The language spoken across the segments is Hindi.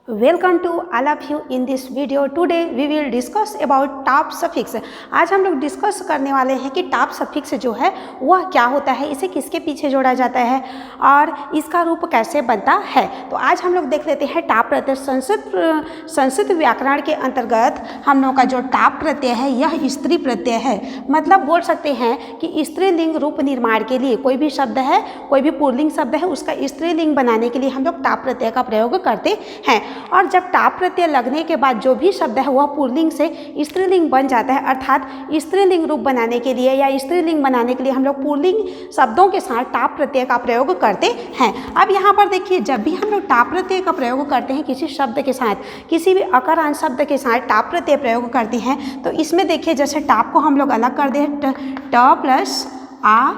Welcome to all of you in this video. Today we will discuss about top suffix. आज हम लोग डिस्कस करने वाले हैं कि टॉप सफिक्स जो है वह क्या होता है, इसे किसके पीछे जोड़ा जाता है और इसका रूप कैसे बनता है। तो आज हम लोग देख लेते हैं टॉप प्रत्यय। संस्कृत व्याकरण के अंतर्गत हम लोग का जो टॉप प्रत्यय है यह स्त्री प्रत्यय है। मतलब बोल सकते हैं कि स्त्रीलिंग रूप निर्माण के लिए कोई भी शब्द है, कोई भी पुल्लिंग शब्द है, उसका स्त्रीलिंग बनाने के लिए हम लोग टॉप प्रत्यय का प्रयोग करते हैं। और जब टाप प्रत्यय लगने के बाद जो भी शब्द है वह पुल्लिंग से स्त्रीलिंग बन जाता है, अर्थात स्त्रीलिंग रूप बनाने के लिए या स्त्रीलिंग बनाने के लिए हम लोग पुल्लिंग शब्दों के साथ टाप प्रत्यय का प्रयोग करते हैं। अब यहाँ पर देखिए, जब भी हम लोग टाप प्रत्यय का प्रयोग करते हैं किसी शब्द के साथ, किसी भी अकारांत शब्द के साथ टाप प्रत्यय प्रयोग करते हैं, तो इसमें देखिए जैसे टाप को हम लोग अलग कर दे, ट प्लस आ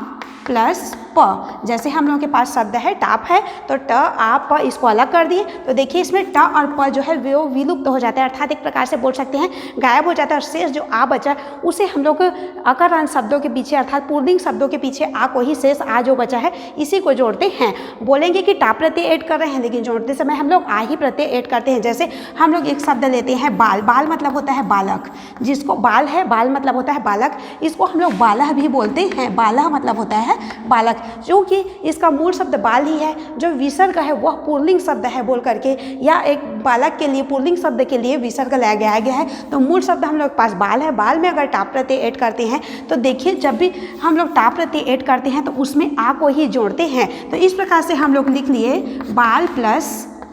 प्लस प। जैसे हम लोगों के पास शब्द है टाप है तो ट आ प, इसको अलग कर दिए तो देखिए इसमें ट और प जो है वो विलुप्त हो जाता है, अर्थात एक प्रकार से बोल सकते हैं गायब हो जाता है। और शेष जो आ बचा उसे हम लोग अकारांत शब्दों के पीछे अर्थात पुल्लिंग शब्दों के पीछे आ को ही शेष आ जो बचा है इसी को जोड़ते हैं। बोलेंगे कि टाप प्रत्यय ऐड कर रहे हैं, लेकिन जोड़ते समय हम लोग आ ही प्रत्यय ऐड करते हैं। जैसे हम लोग एक शब्द लेते हैं बाल। बाल मतलब होता है बालक, जिसको बाल है, बाल मतलब होता है बालक, इसको हम लोग बालह भी बोलते हैं। बालह मतलब होता है बालक, क्योंकि इसका मूल शब्द बाल ही है। जो विसर्ग है वह पुल्लिंग शब्द है बोल करके, या एक बालक के लिए पुल्लिंग शब्द के लिए विसर्ग लगाया गया है। तो मूल शब्द हम लोग पास बाल है। बाल में अगर टाप प्रत्यय ऐड करते हैं तो देखिए जब भी हम लोग टाप प्रत्यय ऐड करते हैं तो उसमें आ को ही जोड़ते हैं। तो इस प्रकार से हम लोग लिख लिए बाल प्लस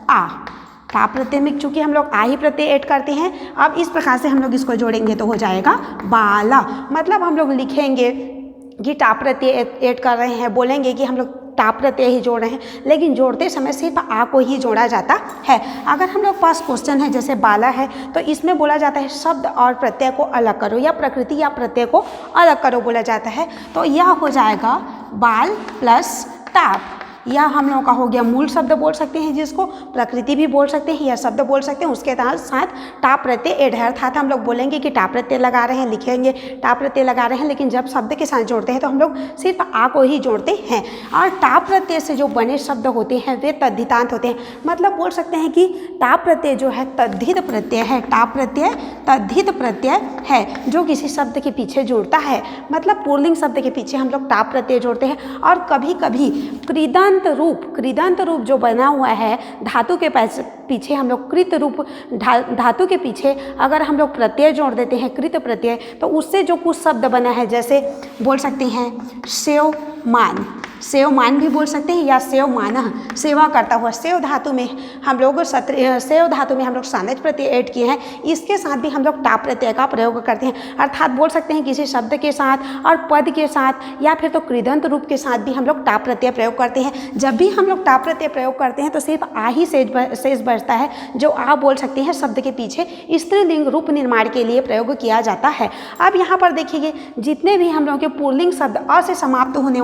आ। टाप प्रत्यय में चूंकि हम लोग आ ही प्रत्यय ऐड करते हैं, अब इस प्रकार से हम लोग इसको जोड़ेंगे तो हो जाएगा बाला। मतलब हम लोग लिखेंगे कि टाप प्रत्यय ऐड कर रहे हैं, बोलेंगे कि हम लोग टाप प्रत्यय ही जोड़ रहे हैं, लेकिन जोड़ते समय सिर्फ आ को ही जोड़ा जाता है। अगर हम लोग पास क्वेश्चन है जैसे बाला है तो इसमें बोला जाता है शब्द और प्रत्यय को अलग करो, या प्रकृति या प्रत्यय को अलग करो बोला जाता है। तो यह हो जाएगा बाल प्लस टाप। यह हम लोगों का हो गया मूल शब्द बोल सकते हैं, जिसको प्रकृति भी बोल सकते हैं या शब्द बोल सकते हैं, उसके साथ टाप प्रत्यय ऐड है। अर्थात हम लोग बोलेंगे कि टाप प्रत्यय लगा रहे हैं, लिखेंगे टाप प्रत्यय लगा रहे हैं, लेकिन जब शब्द के साथ जोड़ते हैं तो हम लोग सिर्फ आ को ही जोड़ते हैं। और टाप प्रत्यय से जो बने शब्द होते हैं वे तद्धितांत होते हैं। मतलब बोल सकते हैं कि टाप प्रत्यय जो है तद्धित प्रत्यय है। टाप प्रत्यय तद्धित प्रत्यय है जो किसी शब्द के पीछे जुड़ता है। मतलब पुल्लिंग शब्द के पीछे हम लोग टाप प्रत्यय जोड़ते हैं। और कभी कभी कृदंत रूप जो बना हुआ है धातु के पीछे हम लोग कृत रूप, धातु के पीछे अगर हम लोग प्रत्यय जोड़ देते हैं कृत प्रत्यय, तो उससे जो कुछ शब्द बना है, जैसे बोल सकते हैं सेव मान, सेव मान भी बोल सकते हैं, या सेव मानह, सेवा करता हुआ। सेव धातु में हम लोग सानज प्रत्यय ऐड किए हैं, इसके साथ भी हम लोग टाप प्रत्यय का प्रयोग करते हैं। अर्थात बोल सकते हैं किसी शब्द के साथ और पद के साथ या फिर तो कृदंत रूप के साथ भी हम लोग टाप प्रत्यय प्रयोग करते हैं। जब भी हम लोग टाप प्रत्यय प्रयोग करते हैं तो सिर्फ आ ही शेष बचता है, जो आ बोल सकते हैं शब्द के पीछे स्त्रीलिंग रूप निर्माण के लिए प्रयोग किया जाता है। अब यहाँ पर देखिए जितने भी हम लोग के पुल्लिंग शब्द अ से समाप्त होने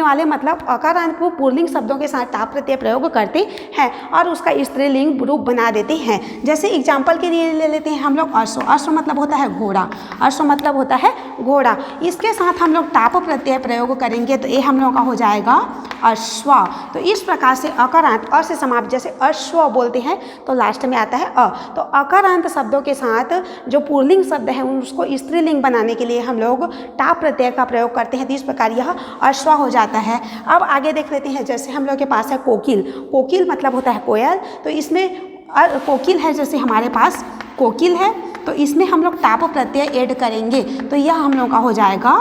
वाले मतलब अकारांत को पुल्लिंग शब्दों के साथ टाप प्रत्यय प्रयोग करते हैं और उसका स्त्रीलिंग रूप बना देते हैं। जैसे एग्जाम्पल के लिए ले लेते हैं हम लोग अश्व। अश्व मतलब होता है घोड़ा, अश्व मतलब होता है घोड़ा, इसके साथ हम लोग टाप प्रत्यय प्रयोग करेंगे तो ये हम लोग का हो जाएगा अश्व। तो इस प्रकार से अकारांत अ से समाप्त, जैसे अश्व बोलते हैं तो लास्ट में आता है अ, तो अकारांत शब्दों के साथ जो पुल्लिंग शब्द है उसको स्त्रीलिंग बनाने के लिए हम लोग टाप प्रत्यय का प्रयोग करते हैं। तो इस प्रकार यह अश्व हो जाता है। अब आगे देख लेते हैं, जैसे हम लोग के पास है कोकिल। कोकिल मतलब होता है कोयल, तो इसमें कोकिल है, जैसे हमारे पास कोकिल है तो इसमें हम लोग टाप प्रत्यय ऐड करेंगे तो यह हम लोग का हो जाएगा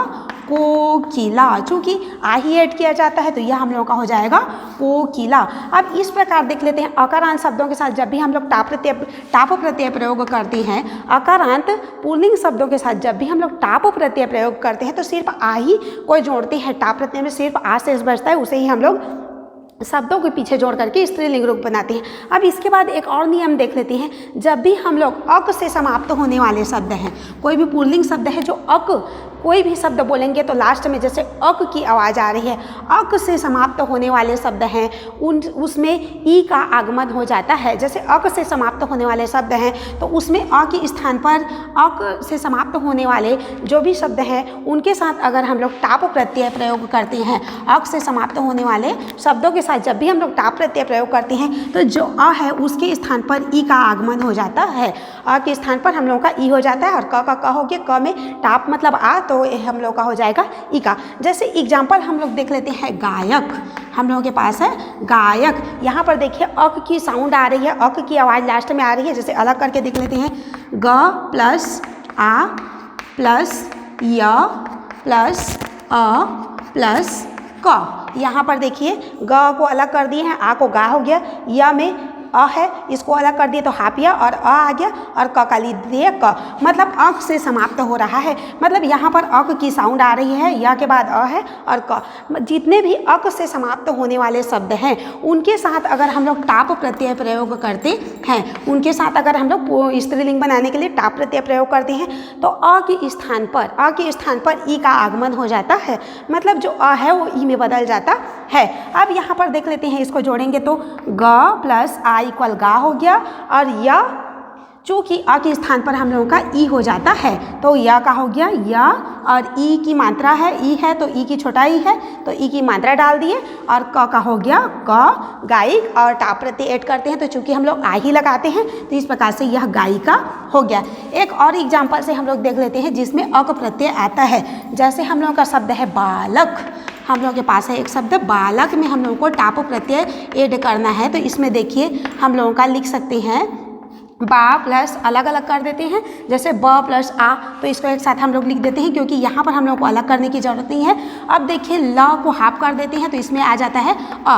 कोकिला। चूँकि आ ही ऐड किया जाता है तो यह हम लोग का हो जाएगा कोकिला। अब इस प्रकार देख लेते हैं अकारांत शब्दों के साथ जब भी हम लोग टाप प्रत्यय प्रयोग करते हैं, अकारांत पुल्लिंग शब्दों के साथ जब भी हम लोग टाप प्रत्यय प्रयोग करते हैं तो सिर्फ आ ही को जोड़ते हैं। टाप प्रत्यय में सिर्फ आ शेष बचता है, उसे ही हम लोग शब्दों के पीछे जोड़ करके स्त्रीलिंग रूप बनाते हैं। अब इसके बाद एक और नियम देख लेते हैं, जब भी हम लोग अक से समाप्त होने वाले शब्द हैं, कोई भी पुल्लिंग शब्द है जो अक कोई भी शब्द बोलेंगे तो लास्ट में जैसे अक की आवाज़ आ रही है, अक से समाप्त होने वाले शब्द हैं उसमें ई का आगमन हो जाता है। जैसे अक से समाप्त होने वाले शब्द हैं तो उसमें अ के स्थान पर अक से समाप्त होने वाले जो भी शब्द हैं उनके साथ अगर हम लोग टाप प्रत्यय प्रयोग करते हैं, अक से समाप्त होने वाले शब्दों के साथ जब भी हम लोग टाप प्रत्यय प्रयोग करते हैं तो जो अ है उसके स्थान पर ई का आगमन हो जाता है। अ के स्थान पर हम लोगों का ई हो जाता है और क का क हो गया, क में टाप मतलब आ, तो हम लोग का हो जाएगा ई का। जैसे एग्जाम्पल हम लोग देख लेते हैं, गायक हम लोगों के पास है गायक। यहाँ पर देखिए अक की साउंड आ रही है, अक की आवाज़ लास्ट में आ रही है। जैसे अलग करके देख लेते हैं, ग प्लस आ प्लस य प्लस अ प्लस क। यहाँ पर देखिए ग को अलग कर दिए हैं, आ को गा हो गया, य में अ है इसको अलग कर दिए तो हापिया और अ आ गया और क का ली दिए क, मतलब अक से समाप्त हो रहा है। मतलब यहाँ पर अक की साउंड आ रही है, या के बाद अ है और क। जितने भी अक से समाप्त होने वाले शब्द हैं उनके साथ अगर हम लोग टाप प्रत्यय प्रयोग करते हैं, उनके साथ अगर हम लोग स्त्रीलिंग बनाने के लिए टाप प्रत्यय प्रयोग करते हैं तो अ के स्थान पर ई का आगमन हो जाता है। मतलब जो अ है वो ई में बदल जाता है। अब यहाँ पर देख लेते हैं, इसको जोड़ेंगे तो ग प्लस आ इक्वल गा हो गया और य चूँकि अ के स्थान पर हम लोगों का ई हो जाता है तो य का हो गया य, और ई की मात्रा है, ई है तो ई की छोटा ई है तो ई की मात्रा डाल दिए, और क का हो गया क गायिक, और टाप प्रत्यय ऐड करते हैं तो चूँकि हम लोग आ ही लगाते हैं तो इस प्रकार से यह गायिका हो गया। एक और एग्जाम्पल से हम लोग देख लेते हैं जिसमें अक प्रत्यय आता है। जैसे हम लोगों का शब्द है बालक, हम लोगों के पास है एक शब्द बालक में हम लोगों को टाप प्रत्यय ऐड करना है। तो इसमें देखिए हम लोगों का लिख सकते हैं बा प्लस अलग अलग कर देते हैं, जैसे ब प्लस आ तो इसको एक साथ हम लोग लिख देते हैं क्योंकि यहाँ पर हम लोग को अलग करने की ज़रूरत नहीं है। अब देखिए ल को हाफ कर देते हैं तो इसमें आ जाता है अ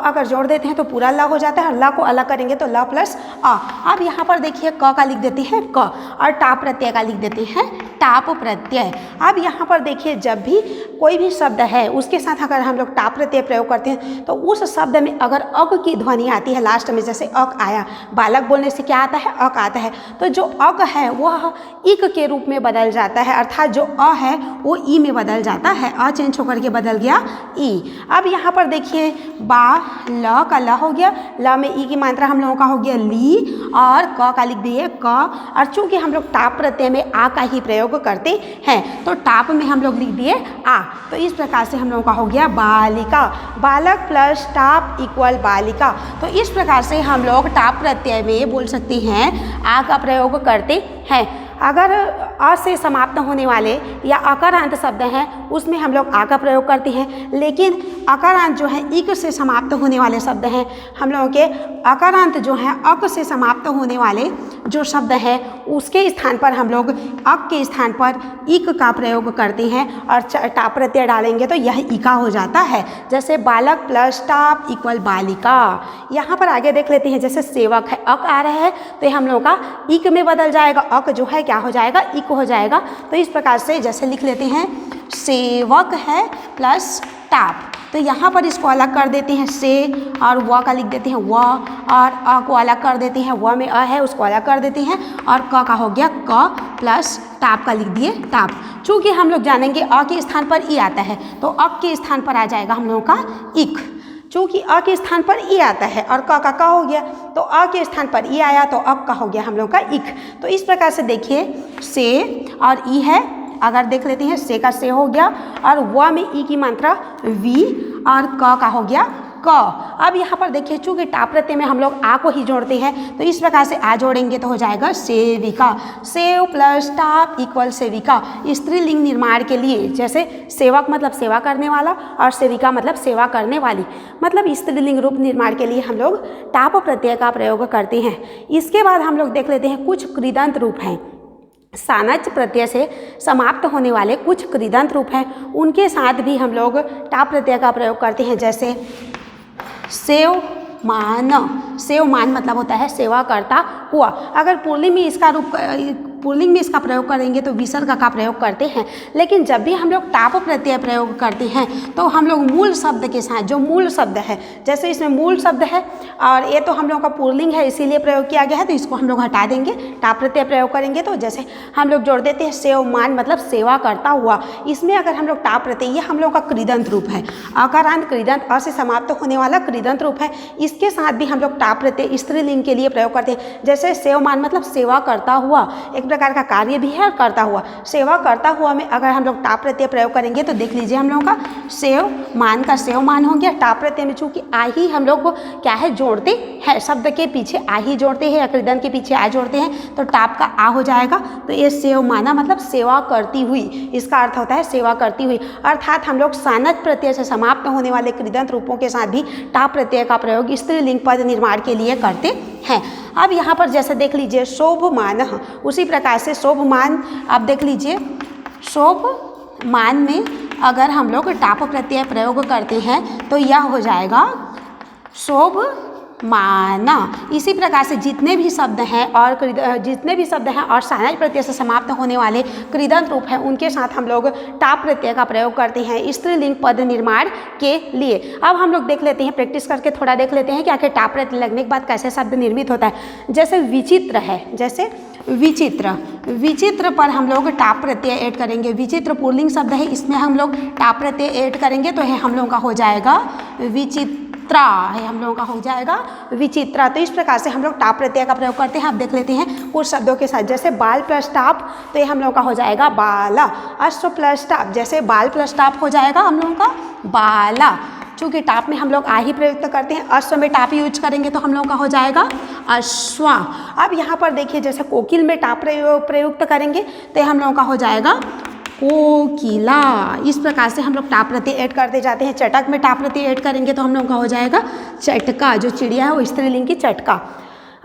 अगर जोड़ देते हैं तो पूरा ल हो जाता है, और ल को अलग करेंगे तो ल प्लस अ। अब यहाँ पर देखिए क का लिख देते हैं क, और टाप प्रत्यय का लिख देते हैं टाप प्रत्यय। अब यहाँ पर देखिए जब भी कोई भी शब्द है उसके साथ अगर हम लोग टाप प्रत्यय प्रयोग करते हैं तो उस शब्द में अगर अक की ध्वनि आती है लास्ट में, जैसे अक आया, बालक बोलने से क्या आता है अक आता है, तो जो अक है वह इक के रूप में बदल जाता है, अर्थात जो अ है वो ई में बदल जाता है, अ चेंज होकर के बदल गया ई। अब यहाँ पर देखिए बा ल का ल हो गया, ल में ई की मात्रा हम लोगों का हो गया ली, और क का लिख दिए क, और चूंकि हम लोग टाप प्रत्यय में आ का ही प्रयोग करते हैं तो टाप में हम लोग लिख दिए आ। तो इस प्रकार से हम लोगों का हो गया बालिका, बालक प्लस टाप इक्वल बालिका। तो इस प्रकार से हम लोग टाप प्रत्यय में बोल सकते हैं आ का प्रयोग करते हैं। अगर अ से समाप्त होने वाले या अकारांत शब्द हैं उसमें हम लोग आ का प्रयोग करते हैं, लेकिन अकारांत जो है इक से समाप्त होने वाले शब्द हैं, हम लोगों के अकारांत जो हैं अक से समाप्त होने वाले जो शब्द हैं उसके स्थान पर हम लोग अक के स्थान पर इक का प्रयोग करते हैं और टाप प्रत्यय डालेंगे तो यह इका हो जाता है। जैसे बालक प्लस टाप इक्वल बालिका। यहाँ पर आगे देख लेते हैं, जैसे सेवक है, अक आ रहा है तो ये हम लोग का इक में बदल जाएगा, अक जो है क्या हो जाएगा इक हो जाएगा। तो इस प्रकार से जैसे लिख लेते हैं सेवक है प्लस टाप, तो यहाँ पर इसको अलग कर देते हैं से, और व का लिख देते हैं व, और अ को अलग कर देते हैं, व में अ है उसको अलग कर देते हैं, और क का हो गया क प्लस टाप का लिख दिए टाप। चूँकि हम लोग जानेंगे अ के स्थान पर ई आता है तो अक के स्थान पर आ जाएगा हम लोगों का इक। चूँकि अ के स्थान पर ई आता है और क का हो गया तो अ के स्थान पर ई आया तो अक का हो गया हम लोग का इक। तो इस प्रकार से देखिए से और ई है, अगर देख लेते हैं से का से हो गया, और व में ई की मात्रा वी, और क का हो गया क। अब यहाँ पर देखिए चूँकि टाप प्रत्यय में हम लोग आ को ही जोड़ते हैं तो इस प्रकार से आ जोड़ेंगे तो हो जाएगा सेविका। सेव प्लस टाप इक्वल सेविका। स्त्रीलिंग निर्माण के लिए जैसे सेवक मतलब सेवा करने वाला और सेविका मतलब सेवा करने वाली, मतलब स्त्रीलिंग रूप निर्माण के लिए हम लोग टाप प्रत्यय का प्रयोग करते हैं। इसके बाद हम लोग देख लेते हैं कुछ कृदंत रूप हैं। सानच प्रत्यय से समाप्त होने वाले कुछ कृदंत रूप हैं, उनके साथ भी हम लोग टाप प्रत्यय का प्रयोग करते हैं। जैसे सेवमान, सेवमान मतलब होता है सेवा करता हुआ। अगर पूर्णी में इसका रूप पुल्लिंग में इसका प्रयोग करेंगे तो विसर्ग का प्रयोग करते हैं। लेकिन जब भी हम लोग टाप प्रत्यय प्रयोग करते हैं तो हम लोग मूल शब्द के साथ, जो मूल शब्द है, जैसे इसमें मूल शब्द है और ये तो हम लोगों का पुल्लिंग है इसीलिए प्रयोग किया गया है, तो इसको हम लोग हटा देंगे। टाप प्रत्यय प्रयोग करेंगे तो जैसे हम लोग जोड़ देते हैं सेवमान, मतलब सेवा करता हुआ। इसमें अगर हम लोग टाप प्रत्यय, ये हम लोग का कृदंत रूप है, अकारांत कृदंत अ से समाप्त होने वाला कृदंत रूप है, इसके साथ भी हम लोग टाप प्रत्यय स्त्रीलिंग के लिए प्रयोग करते हैं। जैसे सेवमान मतलब सेवा करता हुआ, एक प्रकार का कार्य भी है और करता हुआ। सेवा करता हुआ में अगर हम लोग टाप प्रत्यय प्रयोग करेंगे तो देख लीजिए हम लोगों का सेवमान का सेवमान हो गया। टाप प्रत्यय में चूंकि आ ही हम लोग को क्या है जोड़ते हैं, शब्द के पीछे आ ही जोड़ते हैं या कृदंत के पीछे आ जोड़ते हैं, तो टाप का आ हो जाएगा। तो ये सेवमाना मतलब सेवा करती हुई, इसका अर्थ होता है सेवा करती हुई। अर्थात हम लोग सानच प्रत्यय से समाप्त होने वाले कृदंत रूपों के साथ भी टाप प्रत्यय का प्रयोग स्त्रीलिंग पद निर्माण के लिए करते हैं। अब यहाँ पर जैसे देख लीजिए शोभमान, उसी प्रकार से शोभमान, अब देख लीजिए शोभमान में अगर हम लोग टाप प्रत्यय प्रयोग करते हैं तो यह हो जाएगा शोभमाना। इसी प्रकार से जितने भी शब्द हैं और सानच प्रत्यय से समाप्त होने वाले कृदंत रूप हैं उनके साथ हम लोग टाप प्रत्यय का प्रयोग करते हैं स्त्रीलिंग पद निर्माण के लिए। अब हम लोग देख लेते हैं, प्रैक्टिस करके थोड़ा देख लेते हैं कि आखिर टाप प्रत्यय लगने के बाद कैसे शब्द निर्मित होता है। जैसे विचित्र है, जैसे विचित्र पर हम लोग टाप प्रत्यय ऐड करेंगे। विचित्र पुल्लिंग शब्द है, इसमें हम लोग टाप प्रत्यय ऐड करेंगे तो हम लोगों का हो जाएगा विचित्रा, है हम लोगों का हो जाएगा विचित्रा। तो इस प्रकार से हम लोग टाप प्रत्यय का प्रयोग करते हैं। अब देख लेते हैं कुछ शब्दों के साथ, जैसे बाल प्लस टाप, तो ये हम लोगों का हो जाएगा बाला। अश्व प्लस टाप, जैसे बाल प्लस टाप हो जाएगा हम लोगों का बाला। चूँकि टाप में हम लोग आ ही प्रयुक्त करते हैं, अश्व में टाप यूज करेंगे तो हम लोगों का हो जाएगा अश्वा। अब यहाँ पर देखिए जैसे कोकिल में टाप प्रयुक्त करेंगे तो हम लोगों का हो जाएगा कोकिला। इस प्रकार से हम लोग टाप प्रत्यय ऐड करते जाते हैं। चटक में टाप प्रत्यय ऐड करेंगे तो हम लोगों का हो जाएगा चटका, जो चिड़िया है वो स्त्रीलिंग की चटका।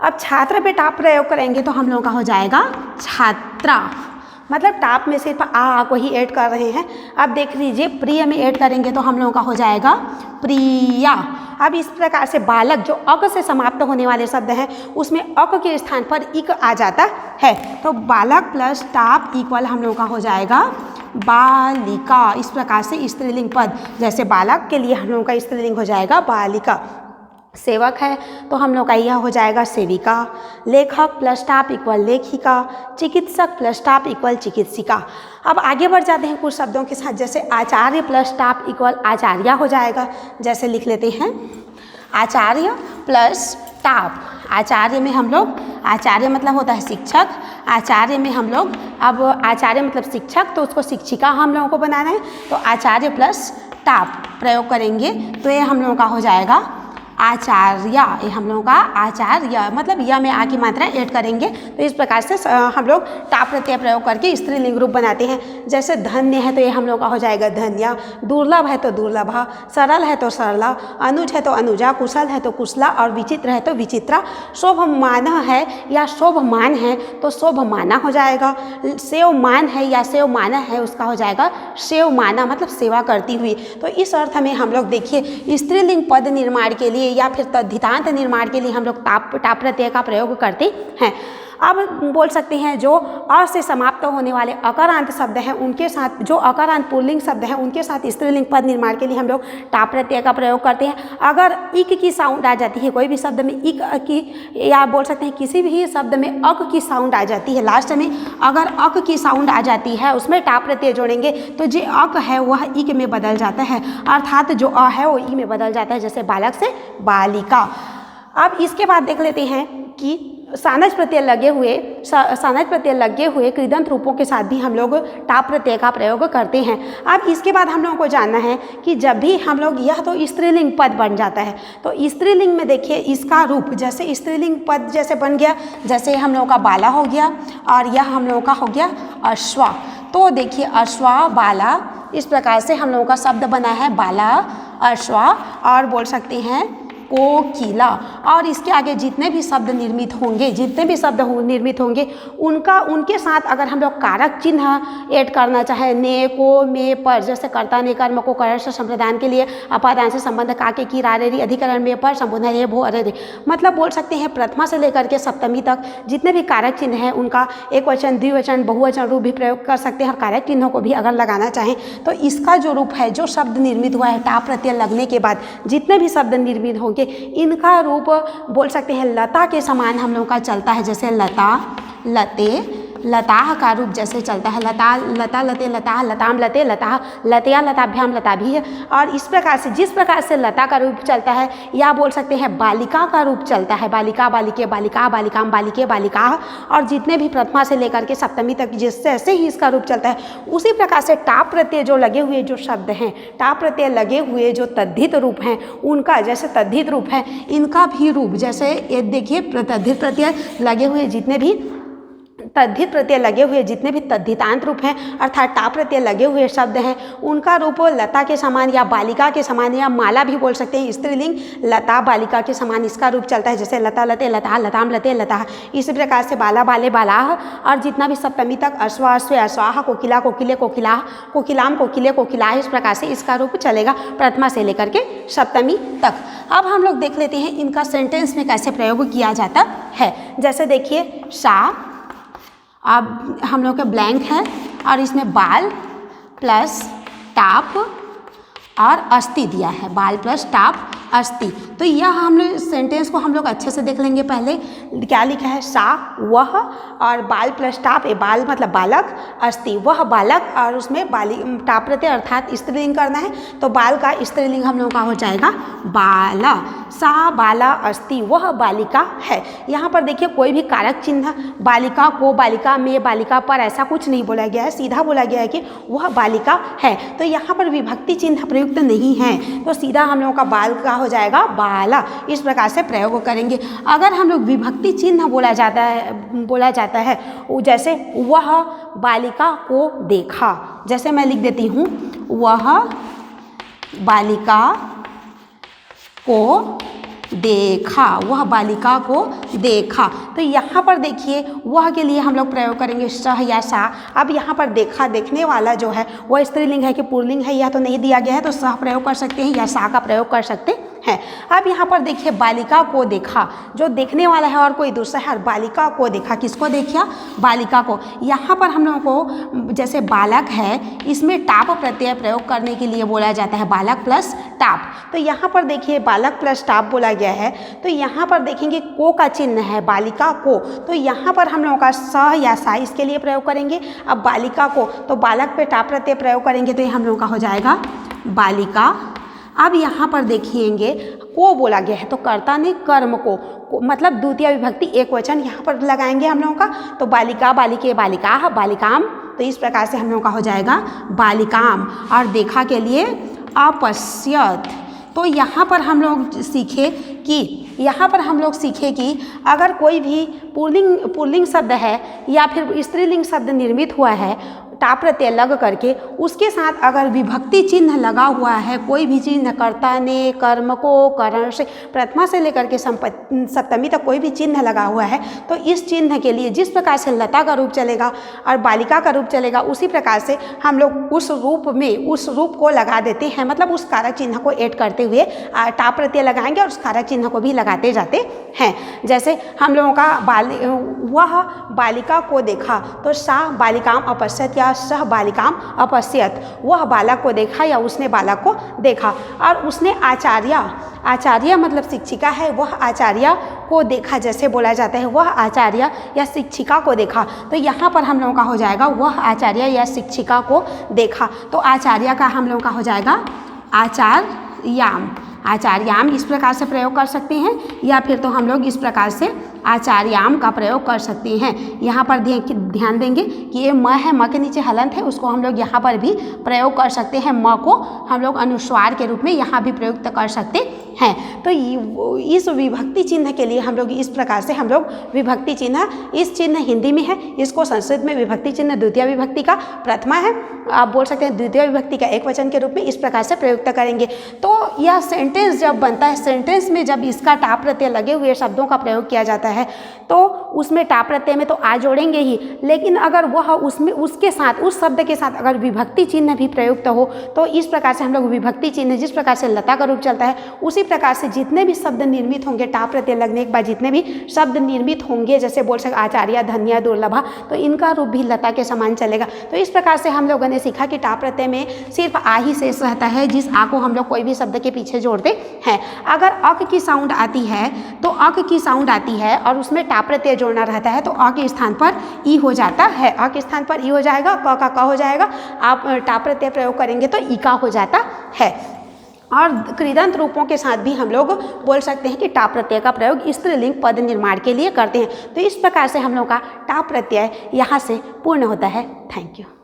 अब छात्र पे टाप प्रयोग करेंगे तो हम लोगों का हो जाएगा छात्रा, मतलब टाप में सिर्फ आ को ही ऐड कर रहे हैं। अब देख लीजिए प्रिय में ऐड करेंगे तो हम लोगों का हो जाएगा प्रिया। अब इस प्रकार से बालक, जो अक से समाप्त होने वाले शब्द हैं उसमें अक के स्थान पर इक आ जाता है, तो बालक प्लस टाप इक्वल हम लोगों का हो जाएगा बालिका। इस प्रकार से स्त्रीलिंग पद, जैसे बालक के लिए हम लोगों का स्त्रीलिंग हो जाएगा बालिका। सेवक है तो हम लोग का यह हो जाएगा सेविका। लेखक प्लस टाप इक्वल लेखिका। चिकित्सक प्लस टाप इक्वल चिकित्सिका। अब आगे बढ़ जाते हैं कुछ शब्दों के साथ, जैसे आचार्य प्लस टाप इक्वल आचार्य हो जाएगा। जैसे लिख लेते हैं आचार्य प्लस टाप। आचार्य में हम लोग, आचार्य मतलब होता है शिक्षक, आचार्य में हम लोग, अब आचार्य मतलब शिक्षक तो उसको शिक्षिका हम लोगों को बनाना है, तो आचार्य प्लस टाप प्रयोग करेंगे तो ये हम लोगों का हो जाएगा आचार्य। ये हम लोगों का आचार्य मतलब य में आ की मात्रा ऐड करेंगे, तो इस प्रकार से हम लोग टाप प्रत्यय प्रयोग करके स्त्रीलिंग रूप बनाते हैं। जैसे धन्य है तो ये हम लोग का हो जाएगा धन्या। दुर्लभ है तो दुर्लभा। सरल है तो सरला। अनुज है तो अनुजा। कुशल है तो कुशला और विचित्र है तो विचित्रा। शोभमान है या शोभमान है तो शोभमाना हो जाएगा। सेवमान है या सेवमाना है उसका हो जाएगा सेवमाना, मतलब सेवा करती हुई। तो इस अर्थ में हम लोग देखिए स्त्रीलिंग पद निर्माण के लिए या फिर तद्धितांत निर्माण के लिए हम लोग टाप प्रत्यय का प्रयोग करते हैं। अब बोल सकते हैं जो अ से समाप्त होने वाले अकारांत शब्द हैं उनके साथ, जो अकारांत पुल्लिंग शब्द हैं उनके साथ स्त्रीलिंग पद निर्माण के लिए हम लोग टाप प्रत्यय का प्रयोग करते हैं। अगर इक की साउंड आ जाती है, कोई भी शब्द में इक की, या बोल सकते हैं किसी भी शब्द में अक की साउंड आ जाती है, लास्ट में अगर अक की साउंड आ जाती है उसमें टाप प्रत्यय जोड़ेंगे तो जो अक है वह इक में बदल जाता है, अर्थात जो अ है वो ई में बदल जाता है, जैसे बालक से बालिका। अब इसके बाद देख लेते हैं कि सानच प्रत्यय लगे हुए कृदंत रूपों के साथ भी हम लोग टाप प्रत्यय का प्रयोग करते हैं। अब इसके बाद हम लोगों को जानना है कि जब भी हम लोग, यह तो स्त्रीलिंग पद बन जाता है, तो स्त्रीलिंग में देखिए इसका रूप, जैसे स्त्रीलिंग पद जैसे बन गया, जैसे हम लोगों का बाला हो गया और यह हम लोगों का हो गया अश्वा। तो देखिए अश्वा बाला, इस प्रकार से हम लोगों का शब्द बना है बाला अश्वा, और बोल सकते हैं कोकिला। और इसके आगे जितने भी शब्द निर्मित होंगे उनका उनके साथ अगर हम लोग कारक चिन्ह ऐड करना चाहे ने, को, में, पर, जैसे कर्ता ने कर्म को करश संप्रदान के लिए अपादान से संबंध काके की रारेरी अधिकरण में पर संबोधन रे भो अरे रे, मतलब बोल सकते हैं प्रथमा से लेकर के सप्तमी तक जितने भी कारक चिन्ह हैं उनका एक वचन, द्विवचन, बहुवचन रूप भी प्रयोग कर सकते हैं। और कारक चिन्हों को भी अगर लगाना चाहें तो इसका जो रूप है, जो शब्द निर्मित हुआ है टाप प्रत्यय लगने के बाद जितने भी शब्द निर्मित होंगे इनका रूप बोल सकते हैं लता के समान हम लोग का चलता है। जैसे लता, लते, लताह का रूप जैसे चलता है, लता, लता, लते, लताह, लताम, लते, लताह, लतया, लताभ्याम, लताभी। और इस प्रकार से जिस प्रकार से लता का रूप चलता है या बोल सकते हैं बालिका का रूप चलता है, बालिका, बालिके, बालिका, बालिकाम, बालिके, बालिका। और जितने भी प्रथमा से लेकर के सप्तमी तक जैसे ही इसका रूप चलता है उसी प्रकार से टाप प्रत्यय जो लगे हुए जो शब्द हैं, टाप प्रत्यय लगे हुए जो तद्धित रूप हैं उनका, जैसे तद्धित रूप है इनका भी रूप, जैसे ये देखिए तद्धित प्रत्यय लगे हुए जितने भी तद्धित प्रत्यय लगे हुए जितने भी तद्धितांत रूप हैं अर्थात टाप प्रत्यय लगे हुए शब्द हैं उनका रूप लता के समान या बालिका के समान या माला भी बोल सकते हैं, स्त्रीलिंग लता, बालिका के समान इसका रूप चलता है। जैसे लता, लते, लता, लताम, लते, लता। इसी प्रकार से बाला, बाले, बालाह। और जितना भी सप्तमी तक अश्वा, अश्वे, अश्वाह, कोकिला, कोकिले, कोकिलाह, कोकिलाम, कोकिले, कोकिलाह, इस प्रकार से इसका रूप चलेगा प्रथमा से लेकर के सप्तमी तक। अब हम लोग देख लेते हैं इनका सेंटेंस में कैसे प्रयोग किया जाता है। जैसे देखिए सा, अब हम लोग का ब्लैंक है और इसमें बाल प्लस टाप और अस्थि दिया है, बाल प्लस टाप अस्थि। तो यह हम लोग सेंटेंस को हम लोग अच्छे से देख लेंगे। पहले क्या लिखा है, सा वह और बाल प्लस टाप, ए बाल मतलब बालक, अस्थि वह बालक और उसमें बाली टाप प्रत्यय अर्थात स्त्रीलिंग करना है तो बाल का स्त्रीलिंग हम लोग का हो जाएगा बाला। सा बाला अस्थि वह बालिका है। यहाँ पर देखिए कोई भी कारक चिन्ह बालिका को, बालिका में, बालिका पर ऐसा कुछ नहीं बोला गया है, सीधा बोला गया है कि वह बालिका है। तो यहाँ पर विभक्ति चिन्ह प्रयुक्त नहीं है तो सीधा हम लोगों का बाल का हो जाएगा बाला। इस प्रकार से प्रयोग करेंगे। अगर हम लोग विभक्ति चिन्ह बोला जाता है जैसे वह बालिका को देखा, जैसे मैं लिख देती हूँ वह बालिका को देखा, वह बालिका को देखा। तो यहाँ पर देखिए वह के लिए हम लोग प्रयोग करेंगे सह या सा। अब यहाँ पर देखा, देखने वाला जो है वह स्त्रीलिंग है कि पुल्लिंग है यह तो नहीं दिया गया है तो सह प्रयोग कर सकते हैं या सा का प्रयोग कर सकते हैं। अब यहाँ पर देखिए बालिका को देखा, जो देखने वाला है और कोई दूसरा है, बालिका को देखा, किसको देखा, बालिका को। यहाँ पर हम लोगों को जैसे बालक है इसमें टाप प्रत्यय प्रयोग करने के लिए बोला जाता है बालक प्लस टाप। तो यहाँ पर देखिए बालक प्लस टाप बोला गया है तो यहाँ पर देखेंगे को का चिन्ह है बालिका को, तो यहाँ पर हम लोगों का स या सा इसके लिए प्रयोग करेंगे। अब बालिका को तो बालक पे टाप प्रत्यय प्रयोग करेंगे तो ये हम लोगों का हो जाएगा बालिका। अब यहाँ पर देखिएंगे को बोला गया है तो कर्ता ने कर्म को मतलब द्वितीय विभक्ति एक वचन यहाँ पर लगाएंगे हम लोगों का तो बालिका, बालिके, बालिका, बालिकाम। तो इस प्रकार से हम लोगों का हो जाएगा बालिकाम। और देखा के लिए अपश्यत। तो यहाँ पर हम लोग सीखे कि अगर कोई भी पुल्लिंग शब्द है या फिर स्त्रीलिंग शब्द निर्मित हुआ है टाप प्रत्यय लग करके उसके साथ अगर विभक्ति चिन्ह लगा हुआ है, कोई भी चिन्ह कर्ता ने, कर्म को, करण से प्रथमा से लेकर के सप्तमी तक कोई भी चिन्ह लगा हुआ है तो इस चिन्ह के लिए जिस प्रकार से लता का रूप चलेगा और बालिका का रूप चलेगा उसी प्रकार से हम लोग उस रूप को लगा देते हैं, मतलब उस कारक चिन्ह को ऐड करते हुए टाप प्रत्यय लगाएंगे और उस कारक चिन्ह को भी लगाते जाते हैं। जैसे हम लोगों का वह बालिका को देखा तो सा बालिकाम अपश्यत या सह बालिकाम अपश्यत, वह बालक को देखा या उसने बालक को देखा। और उसने आचार्य मतलब शिक्षिका है, वह आचार्य को देखा जैसे बोला जाता है वह आचार्य या शिक्षिका को देखा। तो यहाँ पर हम लोगों का हो जाएगा वह आचार्य या शिक्षिका को देखा। तो आचार्य का हम लोगों का हो जाएगा आचार्याम। इस प्रकार से प्रयोग कर सकते हैं या फिर तो हम लोग इस प्रकार से आचार्याम का प्रयोग कर सकते हैं। यहाँ पर ध्यान देंगे कि ये म है, म के नीचे हलंत है, उसको हम लोग यहाँ पर भी प्रयोग कर सकते हैं। म को हम लोग अनुस्वार के रूप में यहाँ भी प्रयुक्त कर सकते हैं। तो इस विभक्ति चिन्ह के लिए हम लोग इस प्रकार से हम लोग विभक्ति चिन्ह, इस चिन्ह हिंदी में है, इसको संस्कृत में विभक्ति चिन्ह द्वितीय विभक्ति का प्रथमा है, आप बोल सकते हैं द्वितीय विभक्ति का एक वचन के रूप में इस प्रकार से प्रयुक्त करेंगे। तो यह सेंटेंस जब बनता है, सेंटेंस में जब इसका टा प्रत्यय लगे हुए शब्दों का प्रयोग किया जाता है तो उसमें टा प्रत्यय में तो आ जोड़ेंगे ही, लेकिन अगर वह उसमें उसके साथ, उस शब्द के साथ अगर विभक्ति चिन्ह भी प्रयुक्त हो तो इस प्रकार से हम लोग विभक्ति चिन्ह, जिस प्रकार से लता का रूप चलता है उसी प्रकार से जितने भी शब्द निर्मित होंगे टा प्रत्यय लगने के बाद, जितने भी शब्द निर्मित होंगे, जैसे बोल सकते आचार्य, धन्य, दुर्लभा, तो इनका रूप भी लता के समान चलेगा। तो इस प्रकार से हम लोगों ने सीखा कि टा प्रत्यय में सिर्फ आ ही शेष रहता है, जिस आ को हम लोग कोई भी शब्द के पीछे जोड़ते हैं। अगर अक की साउंड आती है तो अक की साउंड आती है और उसमें टा प्रत्यय जोड़ना रहता है तो अ के स्थान पर ई हो जाता है, अ के स्थान पर ई हो जाएगा, क का क हो जाएगा, आप टा प्रत्यय प्रयोग करेंगे तो ई का हो जाता है। और कृदंत रूपों के साथ भी हम लोग बोल सकते हैं कि टा प्रत्यय का प्रयोग स्त्रीलिंग पद निर्माण के लिए करते हैं। तो इस प्रकार से हम लोग का टा प्रत्यय यहाँ से पूर्ण होता है। Thank you.